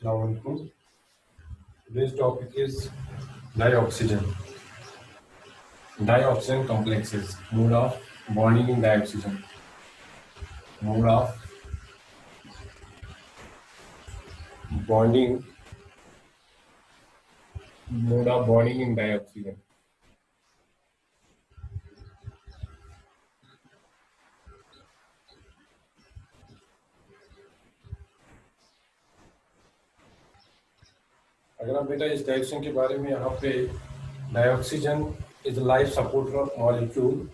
Assalamualaikum. Today's topic is dioxygen. Dioxygen complexes. Mode of bonding in dioxygen. Mode of bonding. Mode of bonding in dioxygen. अगर आप बेटा इस डायऑक्सीजन के बारे में यहाँ पे डायऑक्सीजन is a life support molecule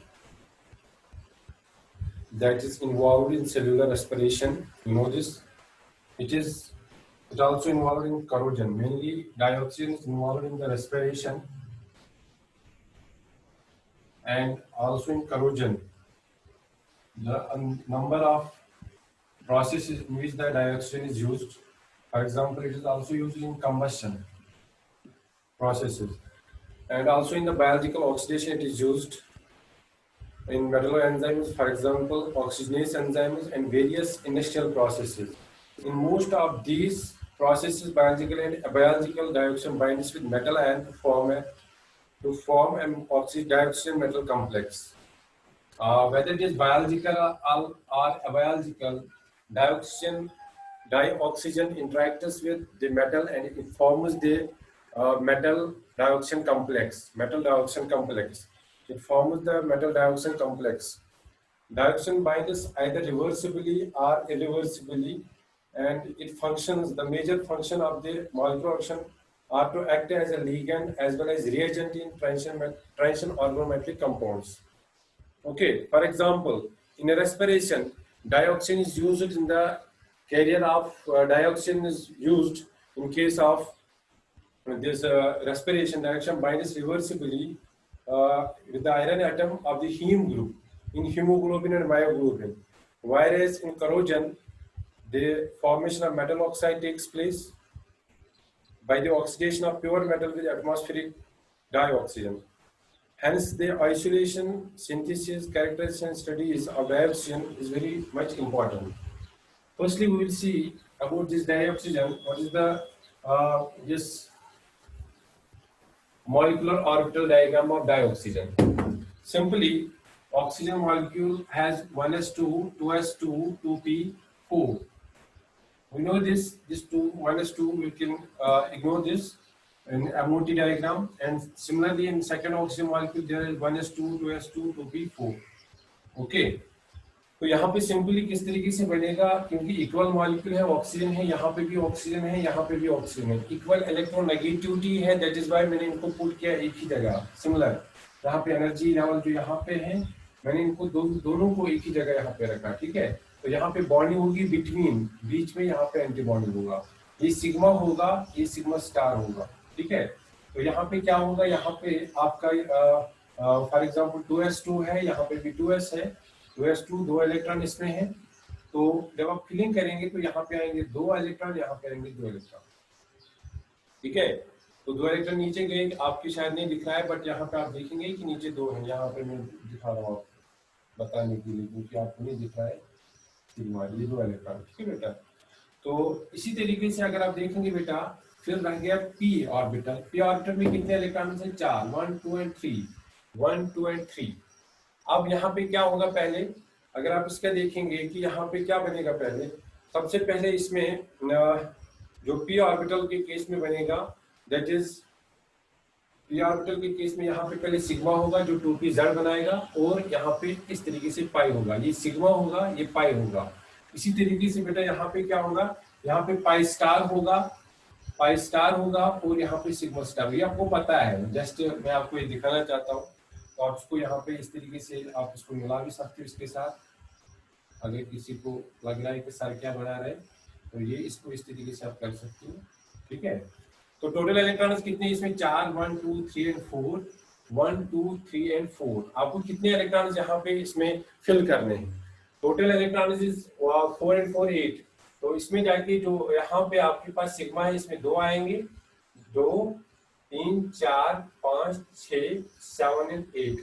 that is involved in cellular respiration. You know this. It also involved in corrosion. Mainly dioxin is involved in the respiration and also in corrosion. The number of processes in which the dioxin is used. For example, it is also used in combustion processes. And also in the biological oxidation, it is used in metalloenzymes, for example, oxygenase enzymes and various industrial processes. In most of these processes, biological dioxin binds with metal ion to form an dioxygen metal complex. Whether it is biological or abiological, dioxygen interacts with the metal and it forms the metal dioxin complex. It forms the metal dioxin complex. Dioxin binds either reversibly or irreversibly, and it functions. The major function of the molecular action are to act as a ligand as well as reagent in transition organometallic compounds. Okay, for example, in a respiration, dioxin is used in the carrier of dioxin is used in case of this respiration. Dioxin binds reversibly with the iron atom of the heme group in hemoglobin and myoglobin. Whereas in corrosion, the formation of metal oxide takes place by the oxidation of pure metal with atmospheric dioxygen. Hence, the isolation, synthesis, characterization, and studies of dioxygen is very much important. Firstly, we will see about this dioxygen. What is the this molecular orbital diagram of dioxygen? Simply, oxygen molecule has 1s2, 2s2, 2p4. We know this 1s2, we can ignore this in MOT diagram, and similarly in second oxygen molecule there is 1s2, 2s2, 2p4. Okay. तो यहाँ पे simply किस तरीके से बनेगा, क्योंकि equal molecule है, oxygen है, यहाँ पे भी ऑक्सीजन है, यहाँ पे भी ऑक्सीजन है, इक्वल इलेक्ट्रोनेगेटिविटी है, दैट इज व्हाई मैंने इनको पुट किया एक ही जगह सिमिलर. यहाँ पे एनर्जी लेवल जो यहाँ पे है, मैंने इनको दोनों को एक ही जगह यहाँ पे रखा. ठीक है, तो यहाँ पे बॉन्डिंग होगी बिटवीन, बीच में यहाँ पे एंटी बॉन्डिंग होगा, ये सिग्मा होगा, ये सिग्मा स्टार होगा. ठीक है, तो यहाँ पे क्या होगा, यहाँ पे आपका फॉर एग्जाम्पल 2s2 है, यहाँ पे भी 2s है, 2s2 दो इलेक्ट्रॉन इसमें है. तो जब आप फिलिंग करेंगे तो यहाँ पे आएंगे 2 इलेक्ट्रॉन, यहाँ पे आएंगे 2 इलेक्ट्रॉन. ठीक है, तो 2 इलेक्ट्रॉन नीचे गए, आपकी शायद नहीं दिख रहा है, बट यहाँ पे आप देखेंगे कि नीचे 2 है. यहाँ पे मैं दिखा रहा हूँ आपको बताने के लिए, क्योंकि आपको नहीं दिख रहा है सिग्मा, ये 2 इलेक्ट्रॉन. ठीक है बेटा, तो इसी तरीके से अगर आप देखेंगे बेटा, फिर रह गया p ऑर्बिटल. p ऑर्बिटल में कितने इलेक्ट्रॉन हैं? 4, 1 2 एंड 3, 1 2 एंड 3. अब यहाँ पे क्या होगा, पहले अगर आप इसका देखेंगे कि यहाँ पे क्या बनेगा, पहले सबसे पहले इसमें जो p ऑर्बिटल के केस में बनेगा, दैट इज p ऑर्बिटल के केस में यहाँ पे पहले सिग्मा होगा जो 2pz बनाएगा, और यहाँ पे इस तरीके से पाई होगा, ये सिग्मा होगा, ये पाई होगा. इसी तरीके से बेटा यहाँ पे क्या होगा, यहाँ पे पाई स्टार होगा, और यहाँ पे सिग्मा स्टार. ये आपको पता है, जस्ट मैं आपको ये दिखाना चाहता हूँ. तो आप इसको यहाँ पे इस तरीके से आप इसको मिला भी सकते हो इसके साथ. अगर किसी को लग रहा है कि सर क्या बना रहे, तो ये इसको इस तरीके से आप कर सकते हो. ठीक है, तो टोटल इलेक्ट्रॉन्स कितने इसमें? 4, 1 2 3 एंड 4, 1 2 3 एंड 4. आपको कितने इलेक्ट्रॉन्स यहाँ पे इसमें फिल करने हैं? Total electrons is 4 and 4 8. तो इसमें जाके जो यहाँ पे आपके पास सिग्मा है, इसमें 2 आएंगे, 2 3 4 5 6 7 एंड 8.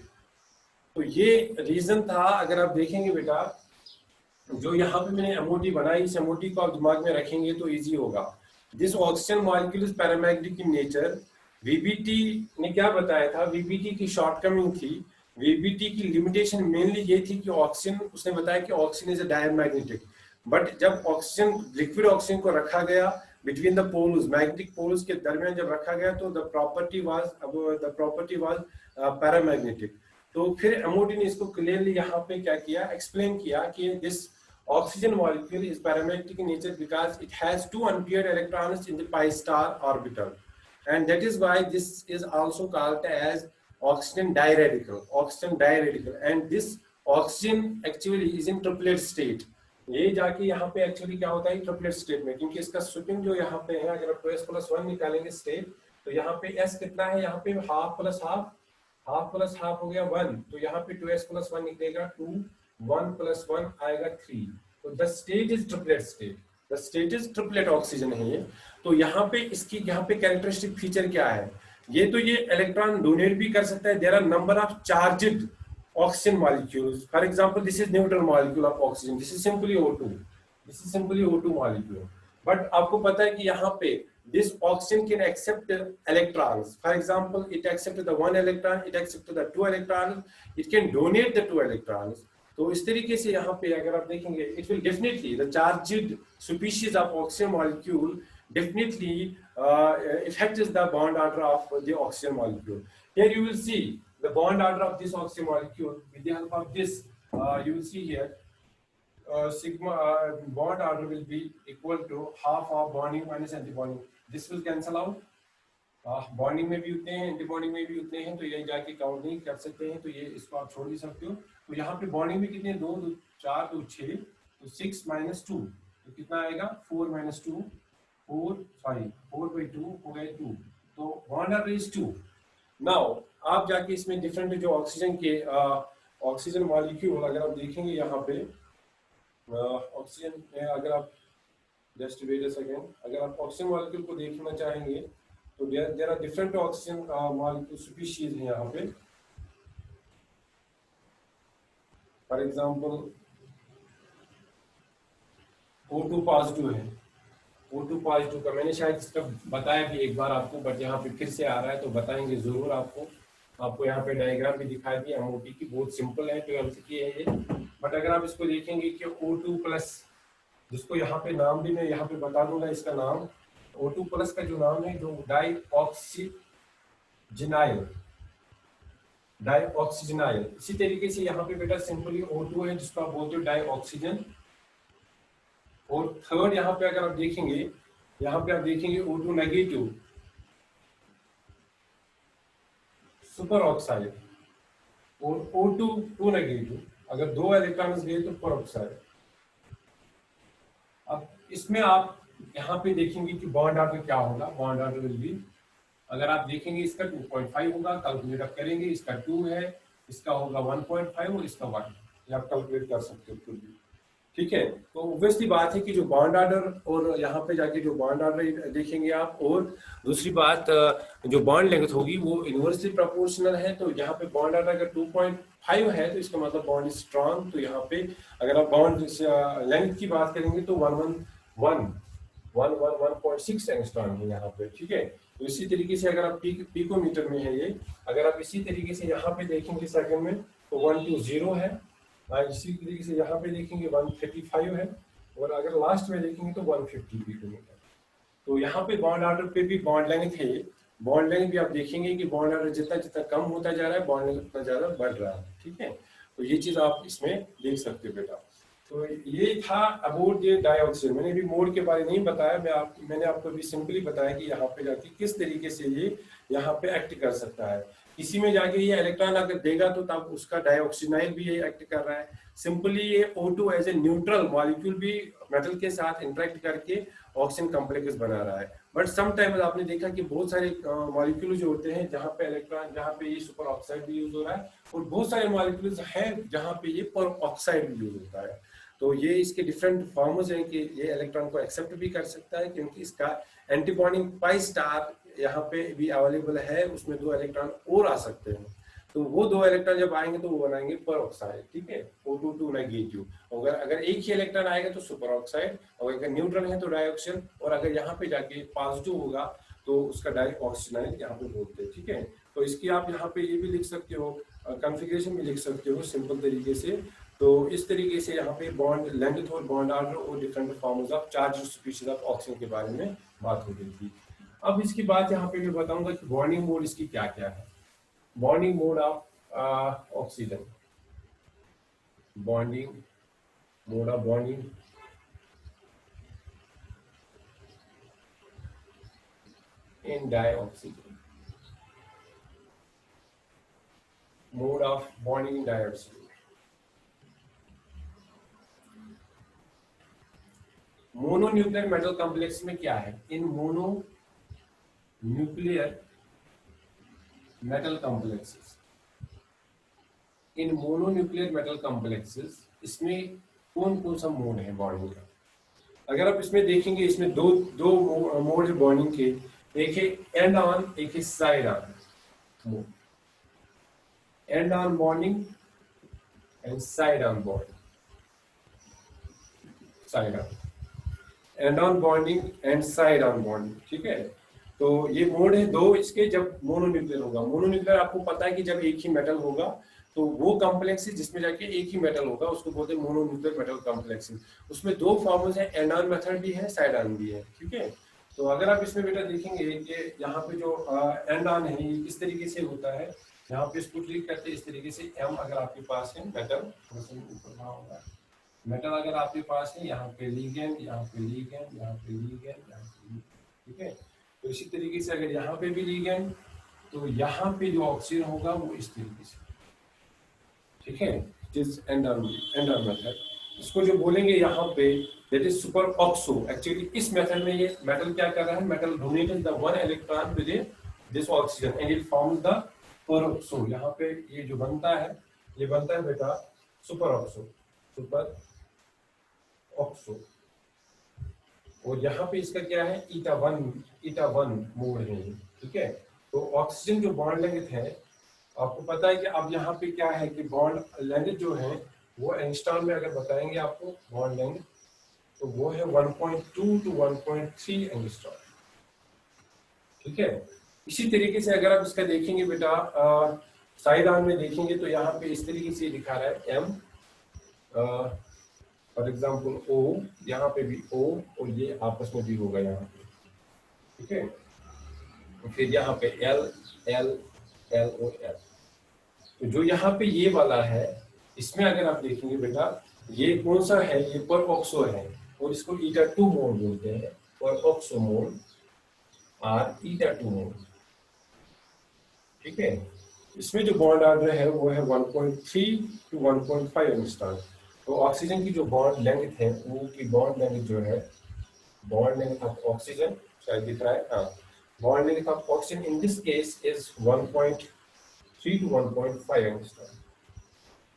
तो ये रीजन था. अगर आप देखेंगे बेटा, जो यहाँ पे मैंने एमओटी बनाई, इस एमओटी को आप दिमाग में रखेंगे तो इजी होगा. This oxygen molecule is paramagnetic in nature. VBT ने क्या बताया था, वीबीटी की शॉर्टकमिंग थी, वीबीटी की लिमिटेशन मेनली ये थी कि ऑक्सीजन, उसने बताया कि oxygen is a diamagnetic, but जब ऑक्सीजन, लिक्विड ऑक्सीजन को रखा गया between the poles, magnetic poles के दरमियान जब रखा गया तो द प्रॉपर्टी वाज पैरामैग्नेटिक। तो फिर एमओटी ने इसको क्लियरली यहाँ पे क्या किया, एक्सप्लेन किया कि this oxygen molecule is paramagnetic in nature because it has two unpaired electrons in the pi star orbital, and that is why this is also called as oxygen diradical, and this oxygen actually is in triplet state। ये जाके यहाँ पे actually क्या होता है triplet state में, क्योंकि इसका स्विपिंग जो यहाँ पे है, अगर आप 2s+1 निकालेंगे स्टेट, तो यहाँ पे s कितना है, यहाँ पे half plus half, half plus half हो गया 1, तो यहाँ पे 2s+1 निकलेगा 2, 1 + 1 आएगा 3। तो the state is triplet state, the state is triplet oxygen है ये। तो यहाँ पे इसकी यहाँ पे कैरेक्टरिस्टिक फीचर क्या है, ये तो ये इलेक्ट्रॉन डोनेट भी कर सकता है। There are number of charged oxygen molecules, for example this is neutral molecule of oxygen, this is simply O2, this is simply O2 molecule. But आपको पता है कि यहाँ पे this oxygen can accept electrons, for example it accepted the 1 electron, it accepted the 2 electrons, it can donate the 2 electrons। तो इस तरीके से यहाँ पे अगर आप देखेंगे, it will definitely, the charged species of oxygen molecule definitely affects the bond order of the oxygen molecule। Here you will see the bond order of this oxygen molecule with the help of this, you will see here sigma bond order will be equal to half of bonding minus antibonding, this will cancel out। Bonding में भी उतने हैं, anti bonding में भी उतने हैं, तो ये जाके काउंट नहीं कर सकते हैं, तो ये इसको आप छोड़ भी सकते हो। तो यहाँ पे बॉन्डिंग में कितने, 2 2 4 2 6, तो 6 - 2, तो कितना आएगा 4 - 2, 4/2 हो गए 2, तो बॉन्ड आर इज 2। नाउ आप जाके इसमें डिफरेंट जो ऑक्सीजन के ऑक्सीजन मॉलिक्यूल अगर आप देखेंगे यहाँ पे ऑक्सीजन में, अगर आप जस्ट वेट अ सेकेंड, अगर आप ऑक्सीजन मॉलिक्यूल को देखना चाहेंगे तो there are different oxygen molecule species हैं यहाँ पे। फॉर एग्जांपल O2 पॉजिटिव है, O2 पॉजिटिव का मैंने शायद इसका बताया भी एक बार आपको, बट यहाँ पे फिर से आ रहा है तो बताएंगे जरूर आपको यहाँ पे डायग्राम भी दिखाई दी एमओटी की, बहुत सिंपल है, 12th की है ये। बट अगर आप इसको देखेंगे कि O2+, जिसको यहाँ पे नाम भी मैं यहाँ पे बता दूंगा इसका नाम, O2+ का जो नाम है, जो डाइऑक्सीजनाइल, इसी तरीके से यहाँ पे बेटा सिंपली O2 है जिसको आप बोलते हो डाइऑक्सीजन। और थर्ड यहाँ पे अगर आप देखेंगे, यहाँ पे आप देखेंगे O2- सुपर ऑक्साइड, और O2 अगर 2 इलेक्ट्रॉन्स गए तो पर ऑक्साइड। अब इसमें आप यहाँ पे देखेंगे कि बॉन्ड ऑर्डर क्या होगा, बॉन्ड ऑर्डर विल बी, अगर आप देखेंगे इसका 2.5 होगा, कैलकुलेट आप करेंगे, इसका 2 है, इसका होगा 1.5 और इसका 1, ये आप कैलकुलेट कर सकते हो खुद भी, ठीक है। तो ऑब्वियसली बात है कि जो बॉन्ड ऑर्डर, और यहाँ पे जाके जो बॉन्ड ऑर्डर देखेंगे आप, और दूसरी बात जो बॉन्ड लेंथ होगी वो इनवर्सली प्रोपोर्शनल है। तो यहाँ पे बॉन्ड ऑर्डर अगर 2.5 है तो इसका मतलब बॉन्ड इज स्ट्रॉन्ग। तो यहाँ पे अगर आप बॉन्ड लेंथ की बात करेंगे तो 1.6 एंगस्ट्रॉम है यहाँ पे, ठीक है। तो इसी तरीके से अगर आप पिकोमीटर में है ये, अगर आप इसी तरीके से यहाँ पे देखेंगे सेकंड में तो 120 है, इसी तरीके से यहाँ पे देखेंगे 135 है, और अगर लास्ट में देखेंगे तो 150 पिकोमीटर। तो यहाँ पे बॉन्ड ऑर्डर पे भी बॉन्ड लेंथ है, बॉन्ड लेंथ भी आप देखेंगे कि बॉन्ड ऑर्डर जितना जितना कम होता जा रहा है बॉन्ड लेंथ उतना ज्यादा बढ़ रहा है, ठीक है। तो ये चीज आप इसमें देख सकते हो बेटा। तो ये था अबाउट द डाइऑक्सीजन। मैंने भी मोड के बारे में नहीं बताया, मैंने आपको भी सिंपली बताया कि यहाँ पे जाके किस तरीके से ये यहाँ पे एक्ट कर सकता है। इसी में जाके ये इलेक्ट्रॉन अगर देगा तो तब उसका डाइऑक्सीनाइल भी ये एक्ट कर रहा है। सिंपली ये O2 as a neutral molecule भी मेटल के साथ इंटरेक्ट करके ऑक्सीजन कॉम्प्लेक्स बना रहा है। बट समटाइम्स आपने देखा कि बहुत सारे मॉलिक्यूल जो होते हैं जहाँ पे इलेक्ट्रॉन, जहाँ पे ये सुपर ऑक्साइड भी यूज हो रहा है, और बहुत सारे मॉलिक्यूल्स हैं जहाँ पे ये पर ऑक्साइड भी यूज होता है। तो ये इसके डिफरेंट फॉर्म्स हैं कि ये इलेक्ट्रॉन को एक्सेप्ट भी कर सकता है, क्योंकि इसका एंटीबॉन्डिंग पाई स्टार यहाँ पे भी अवेलेबल है, उसमें 2 इलेक्ट्रॉन और आ सकते हैं। तो वो 2 इलेक्ट्रॉन जब आएंगे तो वो बनाएंगे पर ऑक्साइड, ठीक है, O2 नेगेटिव। अगर अगर एक ही इलेक्ट्रॉन आएगा तो सुपर ऑक्साइड, और अगर न्यूट्रल है तो डाइऑक्सिजन, और अगर यहाँ पे जाके पॉजिटिव होगा तो उसका डाइऑक्सिजनाइड यहाँ पे बोलते हैं, ठीक है। तो इसकी आप यहाँ पे ये भी लिख सकते हो, कॉन्फ़िगरेशन भी लिख सकते हो सिंपल तरीके से। तो इस तरीके से यहाँ पे बॉन्ड लेंथ और बॉन्ड आर्डर और different forms of charge species of oxygen के बारे में बात हो गई थी। अब इसकी बात यहाँ पे मैं बताऊंगा कि बॉन्डिंग मोड इसकी क्या क्या है। Bonding mode of oxygen, bonding mode of bonding in dioxygen, mode of bonding in dioxygen. Mononuclear metal complex में क्या है, इन मोनो न्यूक्लियर मेटल कॉम्प्लेक्सेस, इन मोनोन्यूक्लियर मेटल कॉम्प्लेक्सेस इसमें कौन कौन सा मोड है बॉन्डिंग का। अगर आप इसमें देखेंगे, इसमें दो दो मोड है बॉन्डिंग के, एक है एंड ऑन, एक है side on mode, and on bonding and side on bonding, side on, and on bonding and side on bonding, ठीक है। तो ये मोड है दो इसके जब मोनोन्यूक्लियर होगा। मोनोन्यूक्लियर आपको पता है कि जब एक ही मेटल होगा तो वो कॉम्प्लेक्स जिसमें जाके एक ही मेटल होगा उसको बोलते हैं मोनोन्यूक्लियर मेटल कॉम्प्लेक्स। उसमें दो फॉर्म्स है, एंड ऑन मेथड भी है, साइड ऑन भी है, ठीक है। तो अगर आप इसमें बेटा देखेंगे कि यहाँ पे जो एंड ऑन है ये किस तरीके से होता है, यहाँ पे इसको ट्रीट करते हैं इस तरीके से। एम अगर आपके पास है मेटल, मेटल अगर आपके पास है, यहाँ पे लिगेंड, यहाँ पे लिगेंड, यहाँ पे लिगेंड, यहाँ पे लिगेंड, ठीक है। तो इसी तरीके से अगर यहाँ पे भी लिगेंड तो यहाँ पे जो ऑक्सीजन होगा वो इस तरीके से, ठीक है। एंड ऑन मेथड इसको जो बोलेंगे यहाँ पे that is super oxo. Actually इस मेथड में ये मेटल क्या कर रहा है, metal donated the one electron with this oxygen and it forms the peroxo. यहाँ पे ये जो बनता है, ये बनता है बेटा सुपर ऑक्सो, सुपर ऑक्सो। और यहाँ पे इसका क्या है, ईटा वन मोड है, ठीक है। तो ऑक्सीजन जो बॉन्ड लेंथ है, आपको पता है कि अब यहाँ पे क्या है कि बॉन्ड लेंथ जो है वो एंगस्ट्रॉम में अगर बताएंगे आपको बॉन्ड लेंथ, तो वो है 1.2 to 1.3 एंगस्ट्रॉम, ठीक है। इसी तरीके से अगर आप इसका देखेंगे बेटा साइड ऑन में देखेंगे तो यहाँ पे इस तरीके से दिखा रहा है एम, फॉर एग्जाम्पल ओ, यहाँ पे भी ओ, और ये आपस में भी होगा यहाँ पे, ठीक है। तो फिर यहाँ पे L L L O L. तो जो यहाँ पे ये वाला है इसमें अगर आप देखेंगे बेटा ये कौन सा है, ये पर ऑक्सो है और इसको ईटा 2 मोड बोलते हैं, पर ऑक्सो मोड और ईटा 2 मोड, ठीक है। इसमें जो बॉन्ड ऑर्डर है वो है 1.3 to 1.5 एंगस्ट्रॉम। तो ऑक्सीजन की जो बॉन्ड लेंथ है वो की बॉन्ड लेंथ जो है, बॉन्ड लेंथ ऑफ ऑक्सीजन शायद दिख रहा है, हाँ, bond length of oxygen in this case is 1.3 to 1.5 angstrom.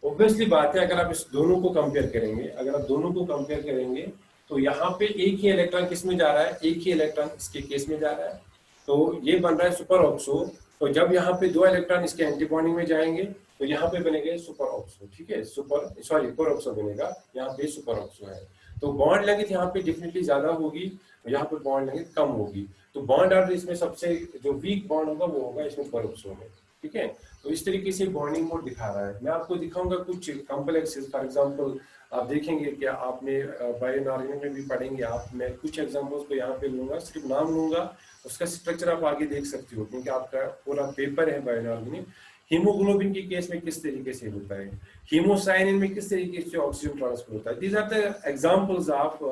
Obviously बात है, अगर आप इस दोनों को कंपेयर करेंगे, अगर आप दोनों को कंपेयर करेंगे तो यहाँ पे एक ही इलेक्ट्रॉन किस में जा रहा है, एक ही इलेक्ट्रॉन इसके केस में जा रहा है, तो ये बन रहा है सुपर ऑक्सो। तो जब यहाँ पे दो इलेक्ट्रॉन इसके एंटी बॉन्डिंग में जाएंगे तो यहाँ पे बनेगा सुपर ऑक्सो, ठीक है, पर ऑक्सो बनेगा, यहाँ पे सुपर ऑक्सो है। तो बॉन्ड लेंथ यहाँ पे डेफिनेटली ज्यादा होगी, यहाँ पे बॉन्ड लेंथ कम होगी। तो बॉन्ड ऑर्डर इसमें सबसे जो वीक बॉन्ड होगा वो होगा इसमें पर ऑक्सो में, ठीक है। तो इस तरीके से बॉन्डिंग मोड दिखा रहा है। मैं आपको दिखाऊंगा कुछ कॉम्प्लेक्सेस, फॉर एग्जांपल आप देखेंगे कि आपने बायोइनऑर्गेनिक में भी पढ़ेंगे आप, मैं कुछ एग्जांपल्स को यहाँ पे लूंगा, सिर्फ नाम लूंगा, उसका स्ट्रक्चर आप आगे देख सकते हो क्योंकि आपका पूरा पेपर है बायोइनऑर्गेनिक। हीमोग्लोबिन के केस में किस तरीके से होता है, हीमोसाइनिन में किस तरीके से ऑक्सीजन ट्रांसफर होता है। These are the examples of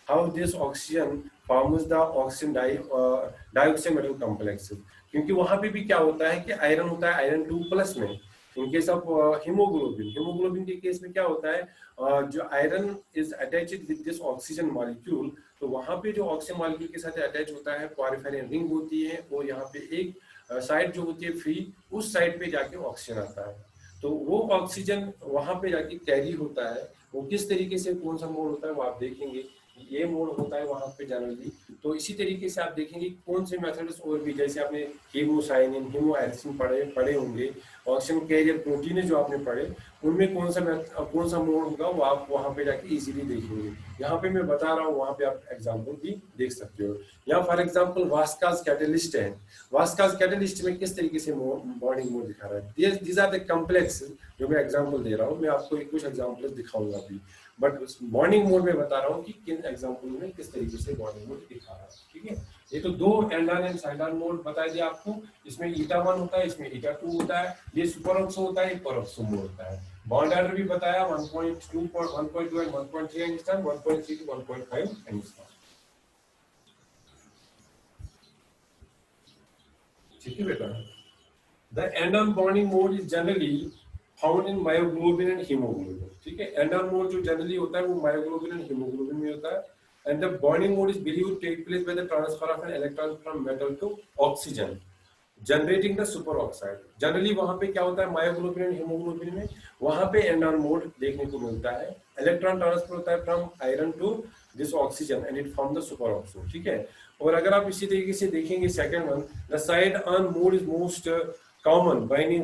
how this oxygen forms the oxygen dioxide metal complexes. क्योंकि वहां पे भी क्या होता है कि आयरन होता है आयरन 2+ में। इन केस ऑफ हीमोग्लोबिन के केस में क्या होता है, जो iron is attached with this oxygen molecule, तो वहां पे जो ऑक्सीजन मॉलिक्यूल के साथ अटैच होता है पॉलीफेनल रिंग होती है, और यहाँ पे एक साइड जो होती है फ्री, उस साइड पे जाके ऑक्सीजन आता है। तो वो ऑक्सीजन वहां पे जाके कैरी होता है, वो किस तरीके से कौन सा मोड होता है वो आप देखेंगे। ये मोड होता है वहां पे जनरली। तो इसी तरीके से आप देखेंगे कौन से मेथड्स और भी, जैसे आपने हीमोसाइनिन, हीमोएरिथ्रिन पढ़े होंगे, ऑक्सीजन कैरियर प्रोटीन जो आपने पढ़े, उनमें कौन सा मोड होगा वो आप वहां पे जाके इजीली देखेंगे। यहाँ पे मैं बता रहा हूँ, वहां पे आप एग्जाम्पल भी देख सकते हो। यहाँ फॉर एग्जाम्पल वास्कास कैटलिस्ट है। वास्कास कैटलिस्ट में किस तरीके से बॉन्डिंग मोड दिखा रहा है। दीज आर द कम्प्लेक्स जो मैं एग्जाम्पल दे रहा हूँ, मैं आपको कुछ एग्जाम्पल दिखाऊंगा अभी, बट बॉन्डिंग मोड में बता रहा हूँ कि किन एग्जाम्पल में किस तरीके से बॉन्डिंग मोड दिखा रहा है। ठीक है, ये तो दो एंडान एंड साइडान मोड बता दिया आपको। इसमें ईटा 1 होता है, इसमें ईटा 2 होता है। ये सुपर ऑक्सो होता है, ये परऑक्सो मोड होता है। बॉन्ड ऑर्डर भी बताया 1.2 1.2 एंड 1.3 एंगस्ट्रॉम, 1.3 टू 1.5 एंगस्ट्रॉम। ठीक है बेटा। The and-on bonding mode is generally found in myoglobin and haemoglobin. ठीक है, एंड-ऑन मोड जो जनरली होता है वो मायोग्लोबिन एंड हीमोग्लोबिन में होता है। And the bonding mode is believed to take place by the transfer of an electron from metal to oxygen generating the super oxide. Generally वहां पे क्या होता है, मायोग्लोबिन एंड हीमोग्लोबिन में वहां पे एंड-ऑन मोड देखने को मिलता है। इलेक्ट्रॉन ट्रांसफर होता है from iron to this oxygen and it form the super oxo. ठीक है, और अगर आप इसी तरीके से देखेंगे second one, the side on mode is most common binding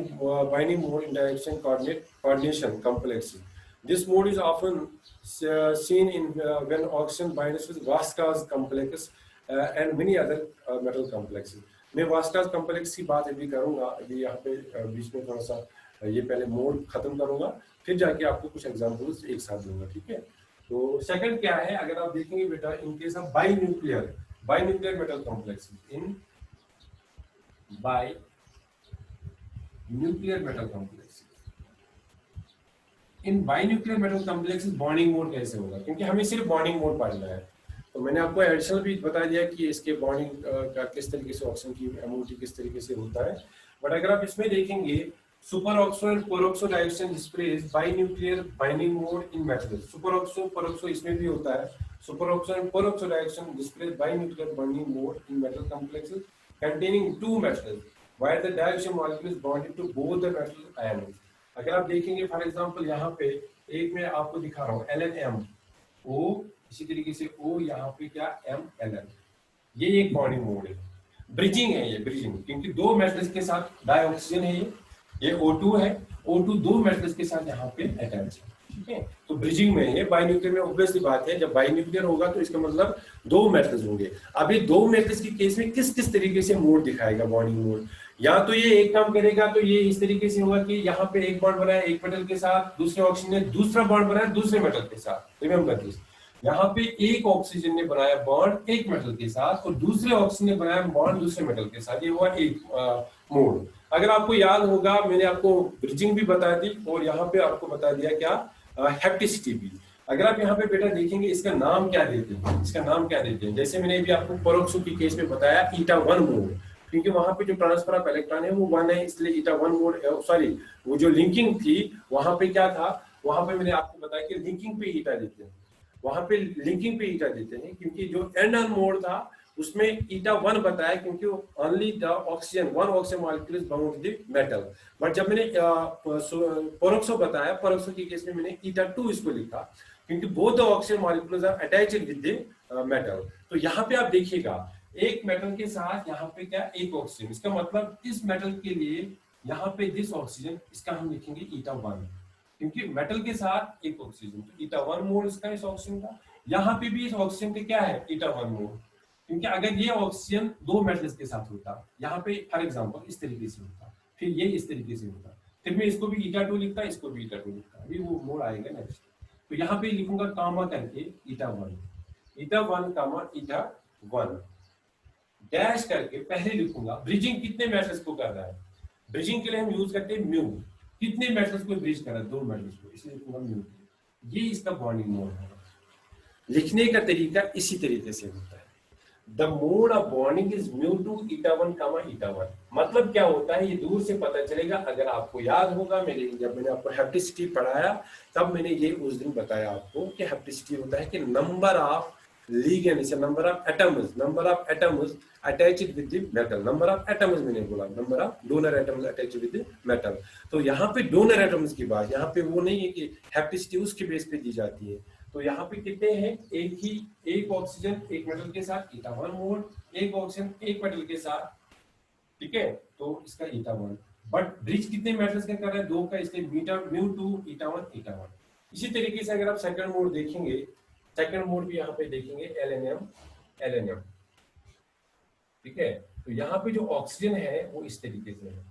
mode in direction coordination complexes. This mode is often seen in when oxygen binds with Vaska's complex and many other metal complexes. मैं वास्कास complex की बात अभी करूंगा, अभी यहाँ पे बीच में थोड़ा सा ये पहले मोड खत्म करूंगा, फिर जाके आपको कुछ एग्जांपल्स एक साथ दूंगा। ठीक है, तो सेकंड क्या है, अगर आप देखेंगे बेटा, in case of binuclear metal complexes, in binuclear metal complex, in binuclear metal complex bonding mode कैसे होगा, क्योंकि हमें सिर्फ बॉन्डिंग मोड पढ़ना है। तो मैंने आपको एडिशनल भी बता दिया कि इसके बॉन्डिंग का किस तरीके से ऑक्सीजन की एमओटी किस तरीके से होता है। बट अगर आप इसमें देखेंगे, super oxo and peroxo dioxygen displace binuclear binding mode in metals. Super oxo peroxo इसमें भी होता है। Super oxo and peroxo dioxygen displace binuclear binding mode in metal complexes containing two metals, where the dioxide molecule is bonded to both the metal ions. अगर आप देखेंगे for example यहाँ पे एक मैं आपको दिखा रहा हूँ LNM O, इसी तरीके से O, यहाँ पे क्या MLN, ये एक बॉन्डिंग मोड है। ब्रिजिंग है, ये ब्रिजिंग, क्योंकि दो मेटल्स के साथ डाइऑक्सीजन है, ये O2 है, O2 दो मेटल्स के साथ यहाँ पे अटैच है। ठीक है, तो ब्रिजिंग में है। बाइन्यूक्लियर में ऑब्वियसली बात है, जब बाइन्यूक्लियर होगा तो इसका मतलब दो मेटल्स होंगे। अब ये दो मेटल्स के केस में किस किस तरीके से मोड दिखाएगा बॉन्डिंग मोड, या तो ये एक काम करेगा तो ये इस तरीके से होगा कि यहाँ पे एक बॉन्ड बनाया एक मेटल के साथ, दूसरे ऑक्सीजन ने दूसरा बॉन्ड बनाया दूसरे मेटल के साथ। रिमेंबर दिस, यहाँ पे एक ऑक्सीजन ने बनाया बॉन्ड एक मेटल के साथ और दूसरे ऑक्सीजन ने बनाया बॉन्ड दूसरे मेटल के साथ, ये हुआ एक मोड। अगर आपको याद होगा, मैंने आपको ब्रिजिंग भी बता दी और यहाँ पे आपको बता दिया क्या, हेप्टिसिटी भी। अगर आप यहाँ पे बेटा देखेंगे, इसका नाम क्या देते हैं, इसका नाम क्या देते हैं, जैसे मैंने भी आपको पेरोक्सो की केस में बताया ईटा 1 मोड, क्योंकि वहां पे जो ट्रांसफर ऑफ इलेक्ट्रॉन है वो 1 है, इसलिए ईटा 1 मोड, सॉरी वो जो लिंकिंग थी वहां पे क्या था, वहां पे मैंने आपको बताया कि लिंकिंग पे ईटा देते हैं, वहां पे लिंकिंग पे ईटा देते हैं, क्योंकि जो एंड ऑन मोड था उसमें ईटा 1 बताया, क्योंकि only the oxygen one oxygen molecule is bound with the metal. But जब मैंने पेरोक्सो बताया, पेरोक्सो के केस में मैंने ईटा 2 इसको लिखा, क्योंकि both the oxygen molecules are attached with the metal. तो यहाँ पे आप देखिएगा, एक मेटल के साथ यहाँ पे क्या, एक ऑक्सीजन, इसका मतलब इस मेटल के लिए यहाँ पे दिस ऑक्सीजन, इसका हम लिखेंगे ईटा 1, क्योंकि मेटल के साथ एक ऑक्सीजन, तो ईटा 1 मोड इसका इस ऑक्सीजन का। यहाँ पे भी इस ऑक्सीजन के क्या है, ईटा 1 मोड, क्योंकि अगर ये ऑक्सीजन दो मेटल्स के साथ होता, यहाँ पे फॉर एग्जांपल इस तरीके से होता, फिर ये इस तरीके से होता, फिर मैं इसको भी ईटा 2 लिखता, इसको भी ईटा 2 लिखता, अभी वो मोड आएगा नेक्स्ट। तो यहाँ पे लिखूंगा कामा करके ईटा 1 कामा ईटा 1 डैश करके पहले लिखूंगा। ब्रिजिंग कितने मेटल्स को कर रहा है, ब्रिजिंग के लिए हम यूज करते हैं म्यू, कितने मेटल्स को ब्रिज कर रहा है, दो मेटल्स को, इसलिए लिखूंगा म्यू। ये इसका बॉन्डिंग मोड है। लिखने का तरीका इसी तरीके से होता है। The mode of bonding is mu2 eta 1 comma eta 1। मतलब क्या होता है, ये दूर से पता चलेगा। अगर आपको याद होगा, जब मैंने आपको हेप्टिसिटी पढ़ाया तब मैंने ये उस दिन बताया आपको कि हेप्टिसिटी होता है कि नंबर ऑफ लिगेंड, इसे number of atoms attached with the metal, number of atoms मैंने बोला, number of donor atoms attached with the metal. तो यहाँ पे डोनर एटम्स की बात, यहाँ पे वो नहीं है कि हेप्टिसिटी उसके बेस पे दी जाती है, तो यहाँ पे कितने हैं, एक ऑक्सीजन एक मेटल के साथ ईटा 1 मोल, एक ऑक्सीजन एक मेटल के साथ, ठीक है, तो इसका ईटा 1। बट ब्रिज कितने मेटल्स का कर रहा है, 2 का, इसलिए बीटा म्यू 2 ईटा 1 ईटा 1। इसी तरीके से अगर आप सेकंड मोड देखेंगे, सेकंड मोड भी यहाँ पे देखेंगे एलएनएम, ठीक है। तो यहाँ पे जो ऑक्सीजन है वो इस तरीके से है।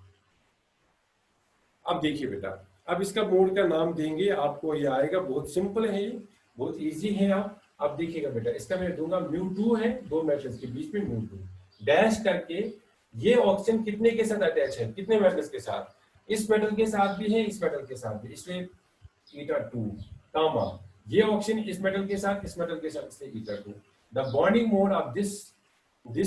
अब देखिए बेटा, अब इसका मोड का नाम देंगे, आपको ये आएगा, बहुत सिंपल है ये, बहुत इजी है। आप देखिएगा बेटा, इसका मैं दूंगा म्यू 2 है, दो मेटल्स के बीच में म्यू 2 डैश करके, ये ऑक्सीजन कितने के साथ अटैच है, कितने मेटल्स के साथ, इस मेटल के साथ भी है, इस मेटल के साथ भी, इसलिए ईटा 2 कामा, ये ऑक्सीजन इस मेटल के साथ, इस मेटल के साथ, इसलिए eta 2। The bonding mode of this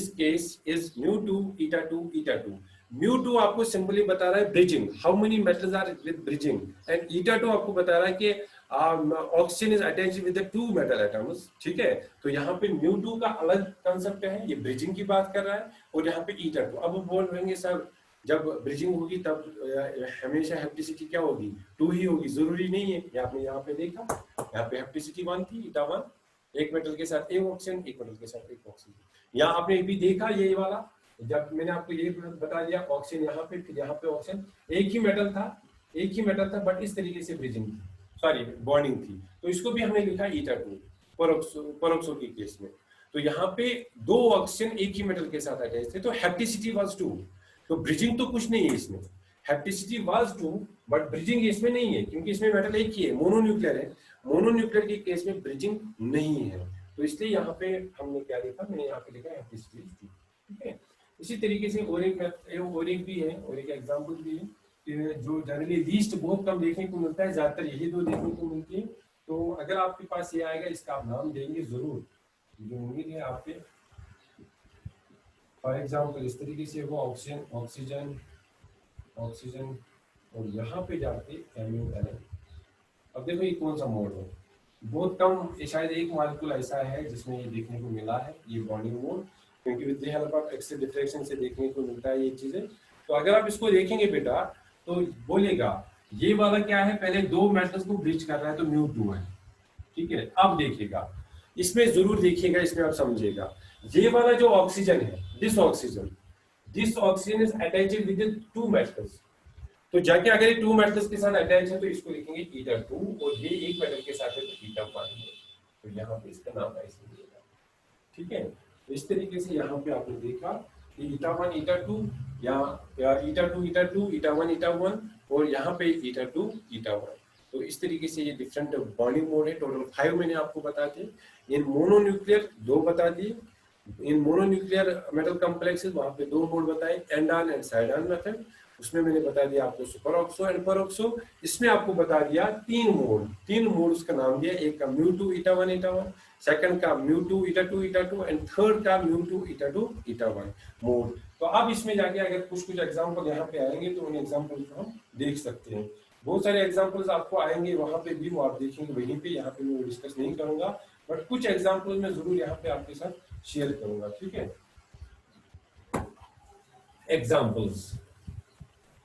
case is mu 2 eta 2 eta 2। Mu 2 आपको सिंपली बता रहा है bridging, how many metals are with bridging, and eta 2 आपको बता रहा है कि oxygen is attached with the 2 metal atoms, ठीक है। तो यहाँ पे म्यू 2 का अलग कंसेप्ट है, ये ब्रिजिंग की बात कर रहा है, और यहाँ पे ईटा 2। अब वो बोल रहे हैं सर जब ब्रिजिंग होगी तब हमेशा हेप्टिसिटी क्या होगी, 2 ही होगी, जरूरी नहीं है। ये आपने यहाँ पे देखा, यहाँ पे हेप्टिसिटी 1 थी, ईटा 1, एक मेटल के साथ एक ऑक्सीजन, एक मेटल के साथ एक ऑक्सीजन। यहाँ आपने भी देखा ये वाला, जब मैंने आपको ये बता दिया ऑक्सीजन यहाँ पे, फिर यहाँ पे ऑक्सीजन, एक ही मेटल था, बट इस तरीके से ब्रिजिंग थी, सॉरी बॉन्डिंग थी, तो इसको भी हमने लिखा ईटा 2 पेरोक्सो के केस में। तो यहाँ पे दो ऑक्सीजन एक ही मेटल के साथ अटैच थे, तो हेप्टिसिटी वाज 2, तो ब्रिजिंग तो कुछ नहीं है इसमें, हेप्टिसिटी वाज 2 बट ब्रिजिंग इसमें नहीं है, क्योंकि इसमें मेटल एक ही है, मोनोन्यूक्लियर है। मोनोन्यूक्लियर के केस में ब्रिजिंग नहीं है, तो इसलिए यहाँ पे हमने क्या लिखा, मैंने यहाँ पे लिखा हेप्टिसिटी 2, ठीक है। इसी तरीके से और एक भी है, और एक एग्जांपल भी है कि जो जनरली लीस्ट बहुत कम देखने को मिलता है, ज्यादातर यही दो देखने को मिलती है। तो अगर आपके पास ये आएगा, इसका आप नाम देंगे जरूर, जो उम्मीद है आपके। फॉर एग्जांपल इस तरीके से वो ऑक्सीजन और यहाँ पे जाके MuNN। अब देखो ये कौन सा मोड है, बहुत कम, शायद एक मॉलिक्यूल ऐसा है जिसमें ये देखने को मिला है, ये बॉन्डिंग मोड, क्योंकि with the help of X-ray diffraction से देखने को मिलता है ये चीजें। तो अगर आप इसको देखेंगे बेटा, तो बोलेगा ये वाला क्या है, पहले दो मेटल्स को ब्रिज कर रहा है, तो म्यू 2 है, ठीक है। अब देखिएगा, इसमें जरूर देखिएगा, इसमें आप समझिएगा, ये वाला जो ऑक्सीजन है, this oxygen is attached with 2 metals, तो जाके अगर ये 2 मेटल्स के साथ अटैच है तो इसको लिखेंगे ईटा 2, और ये एक मेटल के साथ है तो ईटा 1, तो यहाँ पे इसका नाम ऐसे मिलेगा, ठीक है। इस तरीके से यहाँ पे आपने देखा कि ईटा 1 ईटा 2, या ईटा 2 ईटा 2, ईटा 1 ईटा 1, और यहाँ पे ईटा 2 ईटा 1। तो इस तरीके से ये डिफरेंट बॉन्डिंग मोड है, टोटल 5 मैंने आपको बता दिए। इन मोनोन्यूक्लियर 2 बता दिए, इन मोनोन्यूक्लियर मेटल कॉम्प्लेक्सेस वहां पे 2 मोड बताए, एंडान एंड साइडान मेथड, उसमें मैंने बता दिया आपको सुपर ऑक्सो एंड पेरोक्सो। इसमें आपको बता दिया 3 मोड उसका नाम दिया, एक का म्यू 2 ईटा 1 ईटा 1, सेकंड का mu 2 eta 2 eta 2, and third का म्यू 2 ईटा 2 ईटा 1 मोड। तो अब इसमें जाके अगर कुछ एग्जांपल यहाँ पे आएंगे तो उन एग्जांपल को हम देख सकते हैं। बहुत सारे एग्जांपल्स आपको आएंगे वहां पे भी, वो आप देखेंगे वहीं पे, यहाँ पे मैं डिस्कस नहीं करूंगा, बट कुछ एग्जांपल मैं जरूर यहाँ पे आपके साथ शेयर करूंगा, ठीक है। एग्जांपल्स,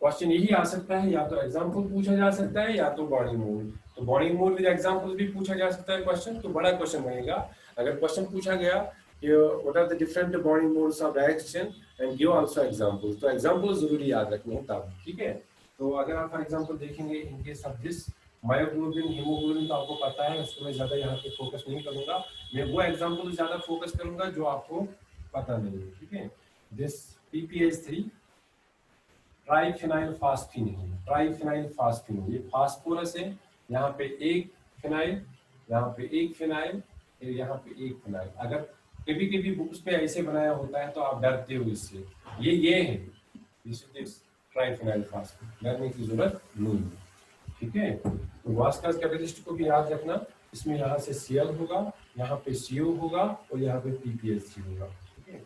क्वेश्चन यही आ सकता है, या तो एग्जांपल पूछा जा सकता है, या तो बॉन्डिंग मोड। तो बॉन्डिंग मोड विद एग्जांपल भी पूछा जा सकता है क्वेश्चन, तो बड़ा क्वेश्चन बनेगा। अगर क्वेश्चन पूछा गया कि what are the different bonding modes of reaction and give also examples, तो एग्जांपल जरूरी याद रखने हैं तब, ठीक है। तो अगर आप फॉर एग्जांपल देखेंगे इन case of this myoglobin haemoglobin, तो आपको पता है, उसको मैं ज्यादा यहाँ पे फोकस नहीं करूंगा, मैं वो एग्जांपल ज्यादा फोकस करूंगा जो आपको पता नहीं है, ठीक है। दिस PPH3 ट्राइफिनाइल फास्फिन, ये फास्फोरस है, यहाँ पे एक फिनाइल, यहाँ पे एक फिनाइल, फिर यहाँ पे एक फिनाइल। अगर कभी कभी बुक्स पे ऐसे बनाया होता है तो आप डरते हो इससे, ये है ट्राइफिनाइल फास्फिन, डरने की जरूरत नहीं है, ठीक है। तो वास्कास कैटलिस्ट को भी याद रखना, इसमें यहाँ से Cl होगा, यहाँ पे CO होगा, और यहाँ पे PPH3 होगा, ठीक है।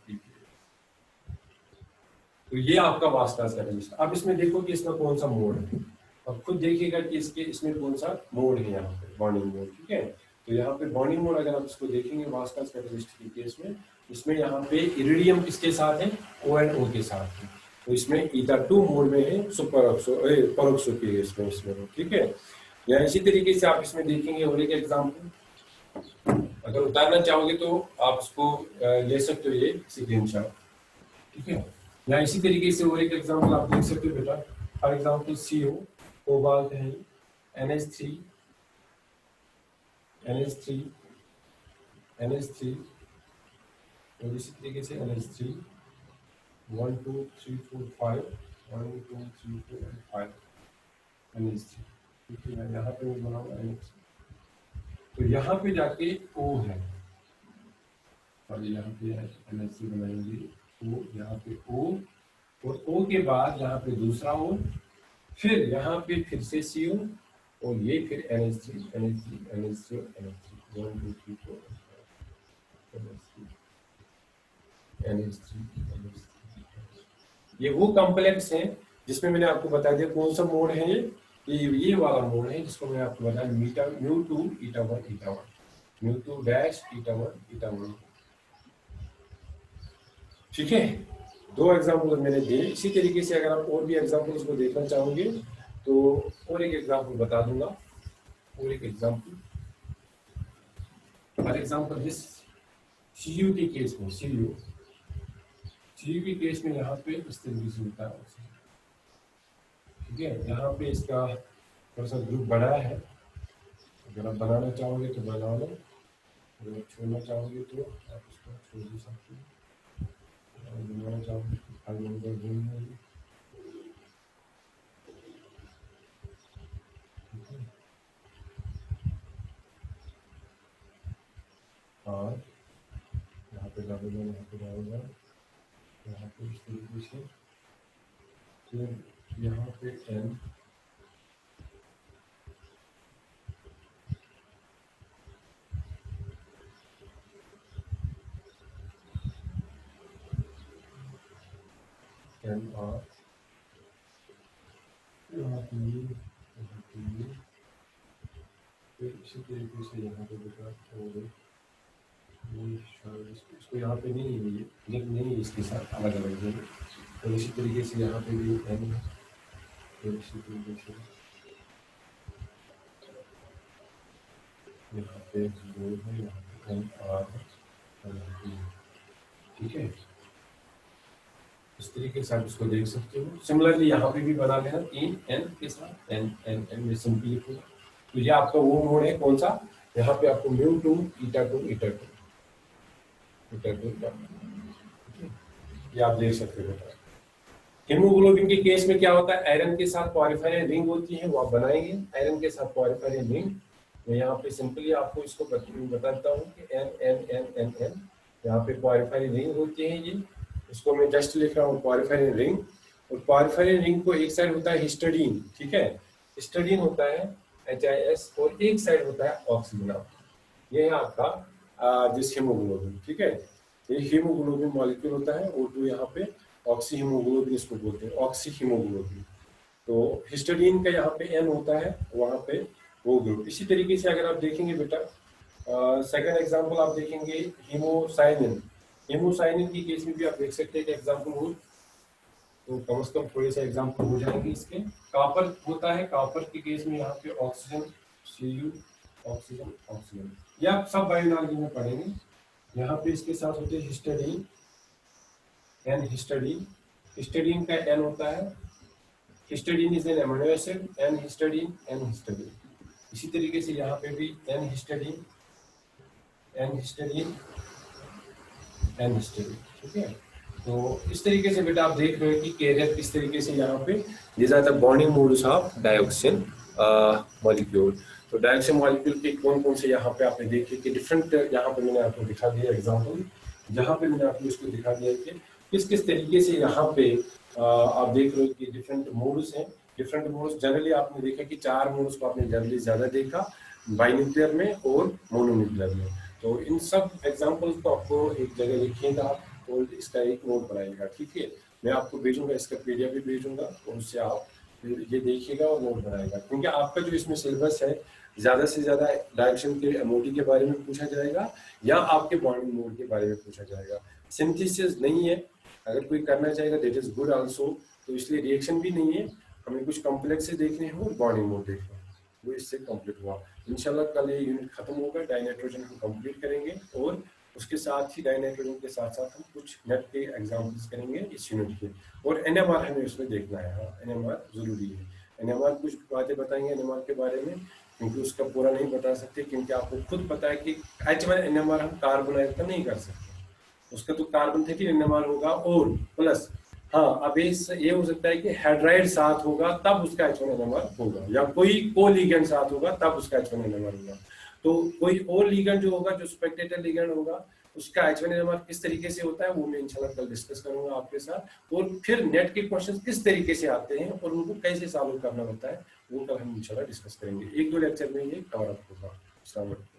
तो ये आपका वास्कास कैटलिस्ट। अब इसमें देखो कि इसमें कौन सा मोड है, अब खुद देखिएगा कि इसमें कौन सा मोड है, यहाँ पे बॉन्डिंग मोड, ठीक है। तो यहाँ पे बॉन्डिंग मोड अगर आप इसको देखेंगे वास्कास कैटलिस्ट के केस में, इसमें यहाँ पे इरिडियम किसके साथ है, ONO के साथ है, तो इसमें ईटा 2 मोड में है, सुपर ऑक्सो पेरोक्सो के इसमें, ठीक है। या इसी तरीके से आप इसमें देखेंगे और एक एग्जांपल, अगर उतारना चाहोगे तो आप इसको ले सकते हो, ये स्क्रीनशॉट, ठीक है। या इसी तरीके से और एक एग्जांपल आप देख सकते हो बेटा, फॉर एग्जांपल CO कोबाल्ट है, NH3 NH3 NH3 और इसी तरीके से NH3 1 2 3 4 5 1 2 3 4 5 NH3, ठीक है। यहाँ पे मैं बनाऊंगा NH3, तो यहाँ पे जाके O है और यहाँ पे NH3 बनाएंगे O, यहाँ पे O और O के बाद यहाँ पे दूसरा O, फिर यहाँ पे फिर से CO और ये फिर NH3 NH3 NH3 NH3 1 2 3 4 NH3 ये वो कॉम्प्लेक्स है जिसमें मैंने आपको बता दिया कौन सा मोड है, ये वाला मोड है जिसको मैंने आपको बताया μ2 η1 η1 μ2 डैश η1 η1, ठीक है। दो एग्जाम्पल मैंने दिए। इसी तरीके से अगर आप और भी एग्जाम्पल्स को देखना चाहोगे तो और एक एग्जाम्पल बता दूंगा, और एक example, for example this CU के केस में, CU के केस में यहाँ पे इस तरीके से होता है, ठीक है। यहाँ पे इसका थोड़ा सा ग्रुप बड़ा है, अगर आप बनाना चाहोगे तो बना लो, अगर आप छोड़ना चाहोगे तो आप इसको छोड़ भी सकते हो, बनाना चाहोगे तो फाइल नंबर ढूंढना, और यहाँ पे डबल वन यहाँ पे डालूंगा, यहाँ पे इस तरीके से, फिर यहाँ पे N R यहाँ पे फिर इसी तरीके से यहाँ पे बेटा और इसको यहाँ पे नहीं है, ये नहीं है, इसके साथ अलग अलग है। तो इसी तरीके से यहाँ पे भी N है, तो इसी तरीके से यहाँ पे 2 है, यहाँ पे NR है, ठीक है। इस तरीके से आप इसको देख सकते हो। सिमिलरली यहाँ पे भी बना लेना 3 N के साथ N में सिंपली लिखूंगा। तो ये आपका वो मोड है कौन सा, यहाँ पे आपको μ2 η2 ये आप देख सकते हो। हीमोग्लोबिन के केस में क्या होता है, आयरन के साथ पॉरीफेरिन रिंग होती है, वो आप बनाएंगे आयरन के साथ पॉरीफेरिन रिंग। मैं यहाँ पे सिंपली आपको इसको बताता हूँ कि N यहाँ पे पॉरीफेरिन रिंग होती है, ये इसको मैं जस्ट लिख रहा हूँ पॉरीफेरिन रिंग। और पॉरीफेरिन रिंग को एक साइड होता है हिस्टडीन, ठीक है, हिस्टडीन होता है HIS, और एक साइड होता है ऑक्सीजन। ये है आपका जिस हीमोग्लोबिन, ठीक है, ये हीमोग्लोबिन मॉलिक्यूल होता है, और जो यहाँ पे ऑक्सी हीमोग्लोबिन इसको बोलते हैं, ऑक्सी हीमोग्लोबिन। तो हिस्टडीन का यहाँ पे N होता है, वहाँ पे वो ग्रुप। इसी तरीके से अगर आप देखेंगे बेटा सेकंड एग्जांपल आप देखेंगे हीमोसाइनिन, हीमोसाइनिन की केस में भी आप देख सकते हैं कि एग्जांपल हो, तो कम से कम थोड़े से एग्जांपल हो जाएंगे इसके। कॉपर होता है, कॉपर के केस में यहाँ पे ऑक्सीजन Cu ऑक्सीजन ऑक्सीजन, ये आप सब बायोलॉजी में पढ़ेंगे। यहाँ पे इसके साथ होते हैं हिस्टडीन, N हिस्टडीन, हिस्टडीन का N होता है, histidine is an amino acid, N histidine N histidine. इसी तरीके से यहाँ पे भी N histidine N histidine N histidine, ठीक है। तो इस तरीके से बेटा आप देख रहे हो कि कैरियर किस तरीके से यहाँ पे this are the bonding modes of dioxin molecule. तो डाइऑक्सिन मॉलिक्यूल के कौन कौन से यहाँ पे आपने देखे कि डिफरेंट, यहाँ पे मैंने आपको दिखा दिया एग्जांपल, जहाँ पे मैंने आपको इसको दिखा दिया कि किस किस तरीके से यहाँ पे आप देख रहे हो कि डिफरेंट मोड्स हैं। डिफरेंट मोड्स जनरली आपने देखा कि 4 मोड्स को आपने जनरली ज्यादा देखा, बाइन्यूक्लियर में और मोनोन्यूक्लियर में। तो इन सब एग्जाम्पल्स को आपको एक जगह लिखिएगा और इसका एक नोट बनाइएगा, ठीक है। मैं आपको भेजूंगा, इसका PDF भी भेजूंगा, और उससे आप ये देखिएगा और नोट बनाएगा, क्योंकि आपका जो इसमें सिलेबस है ज्यादा से ज्यादा डायरेक्शन के MOT के बारे में पूछा जाएगा या आपके बॉन्डिंग मोड के बारे में पूछा जाएगा। सिंथेसिस नहीं है, अगर कोई करना चाहेगा दैट इज गुड आल्सो। तो इसलिए रिएक्शन भी नहीं है, हमें कुछ कॉम्प्लेक्सेस देखने हैं और बॉन्डिंग मोड देखना है, वो इससे कंप्लीट हुआ। इंशाल्लाह कल ये यूनिट खत्म होगा, डाइनाइट्रोजन हम कंप्लीट करेंगे और उसके साथ ही डाइनाइट्रोजन के साथ साथ हम कुछ नेट के एग्जांपल्स करेंगे इस यूनिट के। और एनएमआर हमें उसमें देखना है, हाँ एनएमआर जरूरी है। एनएमआर कुछ बातें बताएंगे एनएमआर के बारे में, क्योंकि उसका पूरा नहीं बता सकते, क्योंकि आपको खुद पता है कि H1 एनएमआर हम कार्बोनाइल का नहीं कर सकते, उसका तो कार्बन 13 एनएमआर होगा और प्लस, हाँ अब ये हो सकता है कि हाइड्राइड साथ होगा तब उसका H1 एनएमआर होगा, या कोई को लिगेंड साथ होगा तब उसका H1 एनएमआर होगा। तो कोई और लिगेंड जो होगा, जो स्पेक्टेटर लिगेंड होगा, उसका H1 एनएमआर किस तरीके से होता है वो मैं इंशाल्लाह कल डिस्कस करूंगा आपके साथ। और फिर नेट के क्वेश्चन किस तरीके से आते हैं और उनको कैसे सॉल्व करना होता है वो कल हम इंशाल्लाह डिस्कस करेंगे। 1-2 लेक्चर में ये कवर अप होगा। अस्सलाम वालेकुम।